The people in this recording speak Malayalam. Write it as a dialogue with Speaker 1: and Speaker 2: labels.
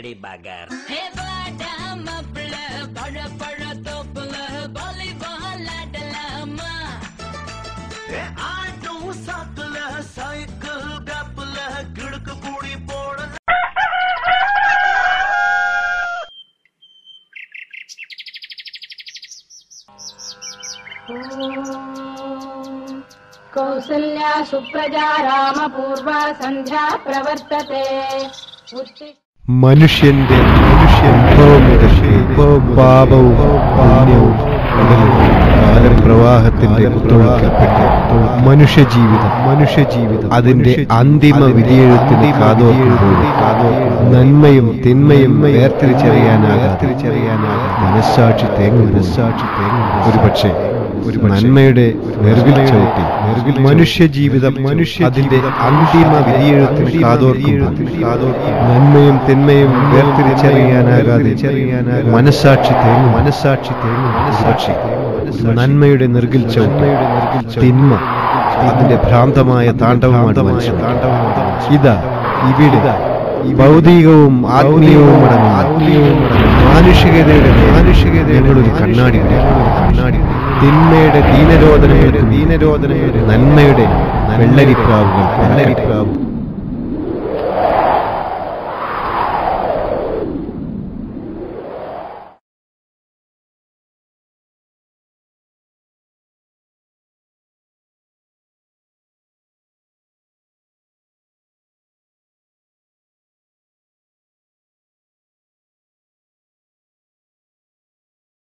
Speaker 1: बड़ी बागर
Speaker 2: कौसल्या सुप्रजा रामपूर्वा संध्या प्रवर्तते
Speaker 3: മനുഷ്യന്റെ പാപവും പുണ്യവും കാലപ്രവാഹത്തിന്റെ കുത്തൊഴുക്കപ്പെട്ട് മനുഷ്യജീവിതം അതിന്റെ അന്തിമ വിധിയെഴുത്തിന് കാതോർക്കുമ്പോൾ നന്മയും തിന്മയും വേർതിരിച്ചറിയാനാകാതെ മനസ്സാക്ഷി തേങ്ങും ഒരുപക്ഷെ നന്മയുടെ നെറുകിൽ ചവിട്ടി മനുഷ്യജീവിതം അതിന്റെ അന്തിമ വിധിയെഴുത്തിന് കാതോർക്കുമ്പോൾ നന്മയും തിന്മയും വേർതിരിച്ചറിയാനാകാതെ മനസ്സാക്ഷി തേങ്ങും ഒരുപക്ഷെ നന്മയുടെ നെറുകിൽ ചവിട്ടി തിന്മ അതിന്റെ ഭ്രാന്തമായ താണ്ഡവമാണ് മനുഷ്യൻ. ഇതാ ഇവിടെ ഭൗതികവും ആത്മീയവും മാനുഷികതയുടെ ഞങ്ങളൊരു കണ്ണാടി തിന്മയുടെ ദീനരോധനയുടെ നന്മയുടെ വെള്ളരിപ്രാവുകൾ